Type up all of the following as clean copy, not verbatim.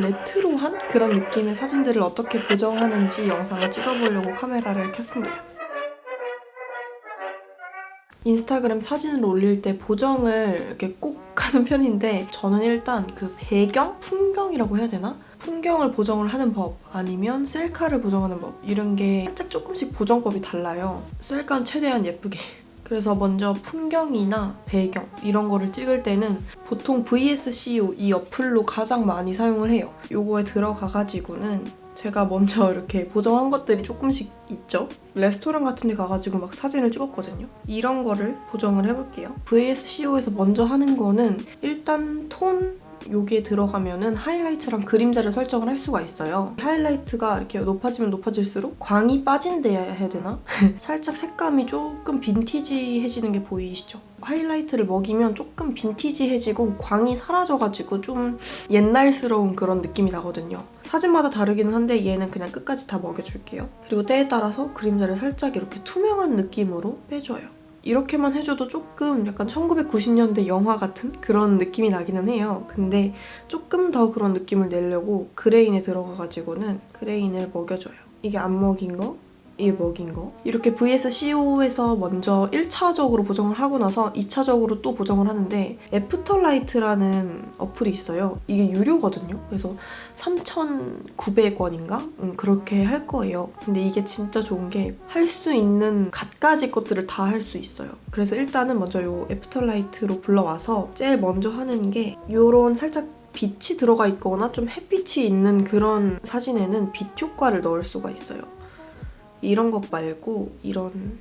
레트로한 그런 느낌의 사진들을 어떻게 보정하는지 영상을 찍어보려고 카메라를 켰습니다. 인스타그램 사진을 올릴 때 보정을 이렇게 꼭 하는 편인데 저는 일단 그 배경? 풍경이라고 해야 되나? 풍경을 보정을 하는 법 아니면 셀카를 보정하는 법 이런 게 살짝 조금씩 보정법이 달라요. 셀카는 최대한 예쁘게. 그래서 먼저 풍경이나 배경 이런 거를 찍을 때는 보통 VSCO 이 어플로 가장 많이 사용을 해요. 요거에 들어가가지고는 제가 먼저 이렇게 보정한 것들이 조금씩 있죠? 레스토랑 같은 데 가가지고 막 사진을 찍었거든요. 이런 거를 보정을 해볼게요. VSCO에서 먼저 하는 거는 일단 톤 여기에 들어가면은 하이라이트랑 그림자를 설정을 할 수가 있어요. 하이라이트가 이렇게 높아지면 높아질수록 광이 빠진대야 해야 되나? 살짝 색감이 조금 빈티지해지는 게 보이시죠? 하이라이트를 먹이면 조금 빈티지해지고 광이 사라져가지고 좀 옛날스러운 그런 느낌이 나거든요. 사진마다 다르기는 한데 얘는 그냥 끝까지 다 먹여줄게요. 그리고 때에 따라서 그림자를 살짝 이렇게 투명한 느낌으로 빼줘요. 이렇게만 해줘도 조금 약간 1990년대 영화 같은 그런 느낌이 나기는 해요. 근데 조금 더 그런 느낌을 내려고 그레인에 들어가가지고는 그레인을 먹여줘요. 이게 안 먹인 거, 이게 먹인 거. 이렇게 VSCO에서 먼저 1차적으로 보정을 하고 나서 2차적으로 또 보정을 하는데 애프터라이트라는 어플이 있어요. 이게 유료거든요. 그래서 3,900원인가? 그렇게 할 거예요. 근데 이게 진짜 좋은 게 할 수 있는 갖가지 것들을 다 할 수 있어요. 그래서 일단은 먼저 이 애프터라이트로 불러와서 제일 먼저 하는 게 이런 살짝 빛이 들어가 있거나 좀 햇빛이 있는 그런 사진에는 빛 효과를 넣을 수가 있어요. 이런 것 말고 이런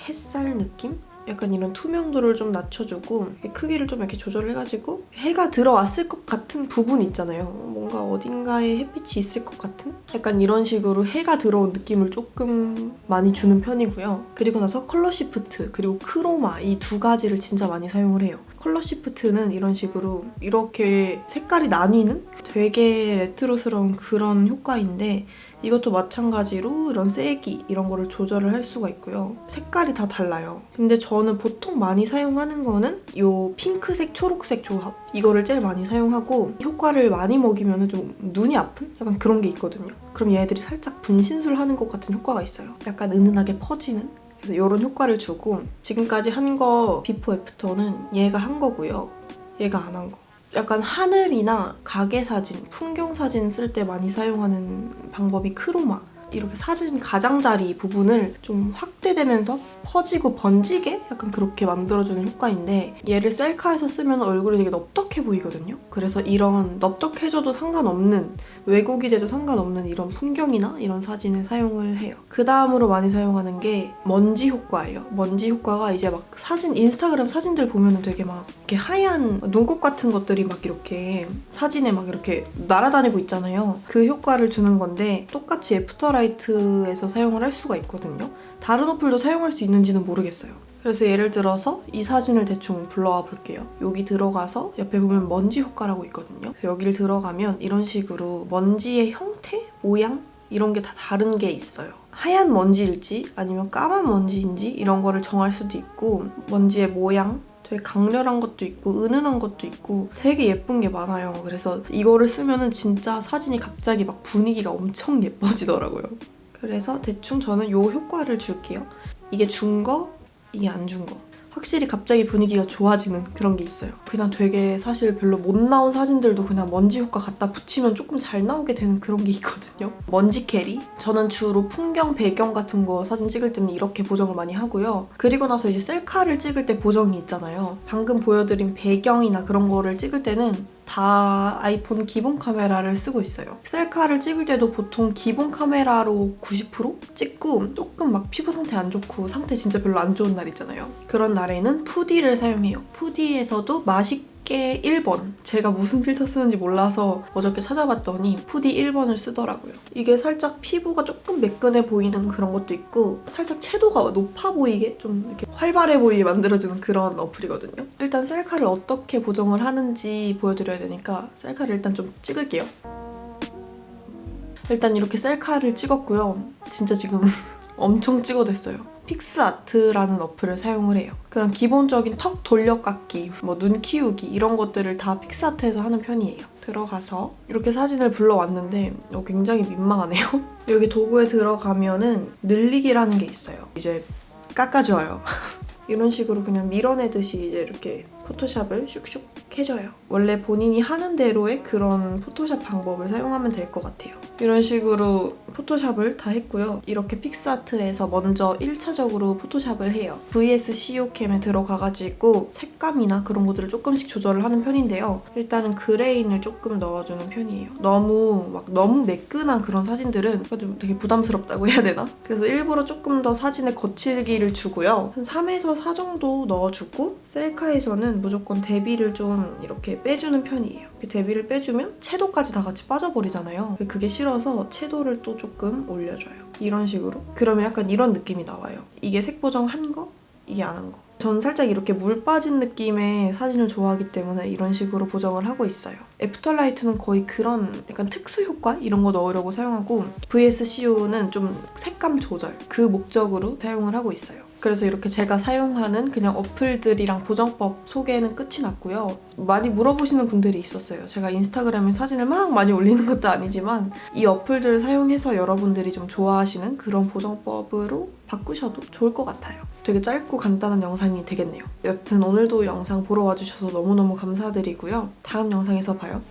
햇살 느낌? 약간 이런 투명도를 좀 낮춰주고 크기를 좀 이렇게 조절해가지고 해가 들어왔을 것 같은 부분 있잖아요. 뭔가 어딘가에 햇빛이 있을 것 같은? 약간 이런 식으로 해가 들어온 느낌을 조금 많이 주는 편이고요. 그리고 나서 컬러 시프트 그리고 크로마 이 두 가지를 진짜 많이 사용을 해요. 컬러 시프트는 이런 식으로 이렇게 색깔이 나뉘는 되게 레트로스러운 그런 효과인데 이것도 마찬가지로 이런 세기 이런 거를 조절을 할 수가 있고요. 색깔이 다 달라요. 근데 저는 보통 많이 사용하는 거는 이 핑크색, 초록색 조합 이거를 제일 많이 사용하고 효과를 많이 먹이면 좀 눈이 아픈? 약간 그런 게 있거든요. 그럼 얘들이 살짝 분신술 하는 것 같은 효과가 있어요. 약간 은은하게 퍼지는? 그래서 이런 효과를 주고 지금까지 한 거 비포 애프터는 얘가 한 거고요. 얘가 안 한 거. 약간 하늘이나 가게 사진, 풍경 사진 쓸 때 많이 사용하는 방법이 크로마. 이렇게 사진 가장자리 부분을 좀 확대되면서 퍼지고 번지게 약간 그렇게 만들어주는 효과인데 얘를 셀카에서 쓰면 얼굴이 되게 넙떡해 보이거든요. 그래서 이런 넙떡해져도 상관없는 왜곡이 돼도 상관없는 이런 풍경이나 이런 사진에 사용을 해요. 그 다음으로 많이 사용하는 게 먼지 효과예요. 먼지 효과가 이제 막 사진, 인스타그램 사진들 보면 되게 막 이렇게 하얀 눈곱 같은 것들이 막 이렇게 사진에 막 이렇게 날아다니고 있잖아요. 그 효과를 주는 건데 똑같이 애프터라이트에서 사용을 할 수가 있거든요. 다른 어플도 사용할 수 있는지는 모르겠어요. 그래서 예를 들어서 이 사진을 대충 불러와 볼게요. 여기 들어가서 옆에 보면 먼지 효과라고 있거든요. 그래서 여기를 들어가면 이런 식으로 먼지의 형태? 모양? 이런 게 다 다른 게 있어요. 하얀 먼지일지 아니면 까만 먼지인지 이런 거를 정할 수도 있고 먼지의 모양? 되게 강렬한 것도 있고 은은한 것도 있고 되게 예쁜 게 많아요. 그래서 이거를 쓰면은 진짜 사진이 갑자기 막 분위기가 엄청 예뻐지더라고요. 그래서 대충 저는 이 효과를 줄게요. 이게 준 거, 이게 안 준 거. 확실히 갑자기 분위기가 좋아지는 그런 게 있어요. 그냥 되게 사실 별로 못 나온 사진들도 그냥 먼지 효과 갖다 붙이면 조금 잘 나오게 되는 그런 게 있거든요. 먼지 캐리? 저는 주로 풍경, 배경 같은 거 사진 찍을 때는 이렇게 보정을 많이 하고요. 그리고 나서 이제 셀카를 찍을 때 보정이 있잖아요. 방금 보여드린 배경이나 그런 거를 찍을 때는 다 아이폰 기본 카메라를 쓰고 있어요. 셀카를 찍을 때도 보통 기본 카메라로 90% 찍고 조금 막 피부 상태 안 좋고 상태 진짜 별로 안 좋은 날 있잖아요. 그런 날에는 푸디를 사용해요. 푸디에서도 맛있게 1번. 제가 무슨 필터 쓰는지 몰라서 어저께 찾아봤더니 푸디 1번을 쓰더라고요. 이게 살짝 피부가 조금 매끈해 보이는 그런 것도 있고 살짝 채도가 높아 보이게 좀 이렇게 활발해 보이게 만들어주는 그런 어플이거든요. 일단 셀카를 어떻게 보정을 하는지 보여드려야 되니까 셀카를 일단 좀 찍을게요. 일단 이렇게 셀카를 찍었고요. 진짜 지금 엄청 찍어댔어요. 픽스아트라는 어플을 사용을 해요. 그런 기본적인 턱 돌려깎기, 뭐 눈 키우기 이런 것들을 다 픽스아트에서 하는 편이에요. 들어가서 이렇게 사진을 불러왔는데 굉장히 민망하네요. 여기 도구에 들어가면은 늘리기라는 게 있어요. 이제 깎아줘요. 이런 식으로 그냥 밀어내듯이 이제 이렇게 포토샵을 슉슉 해줘요. 원래 본인이 하는 대로의 그런 포토샵 방법을 사용하면 될 것 같아요. 이런 식으로 포토샵을 다 했고요. 이렇게 픽스아트에서 먼저 1차적으로 포토샵을 해요. VSCO 캠에 들어가가지고 색감이나 그런 것들을 조금씩 조절을 하는 편인데요. 일단은 그레인을 조금 넣어주는 편이에요. 너무 매끈한 그런 사진들은 좀 되게 부담스럽다고 해야 되나? 그래서 일부러 조금 더 사진에 거칠기를 주고요. 한 3에서 4 정도 넣어주고 셀카에서는 무조건 대비를 좀 이렇게 빼주는 편이에요. 대비를 빼주면 채도까지 다 같이 빠져버리잖아요. 그게 싫어서 채도를 또 조금 올려줘요. 이런 식으로. 그러면 약간 이런 느낌이 나와요. 이게 색 보정한 거, 이게 안 한 거. 전 살짝 이렇게 물 빠진 느낌의 사진을 좋아하기 때문에 이런 식으로 보정을 하고 있어요. 애프터라이트는 거의 그런 약간 특수 효과 이런 거 넣으려고 사용하고 VSCO는 좀 색감 조절 그 목적으로 사용을 하고 있어요. 그래서 이렇게 제가 사용하는 그냥 어플들이랑 보정법 소개는 끝이 났고요. 많이 물어보시는 분들이 있었어요. 제가 인스타그램에 사진을 막 많이 올리는 것도 아니지만 이 어플들을 사용해서 여러분들이 좀 좋아하시는 그런 보정법으로 바꾸셔도 좋을 것 같아요. 되게 짧고 간단한 영상이 되겠네요. 여튼 오늘도 영상 보러 와주셔서 너무너무 감사드리고요. 다음 영상에서 봐요.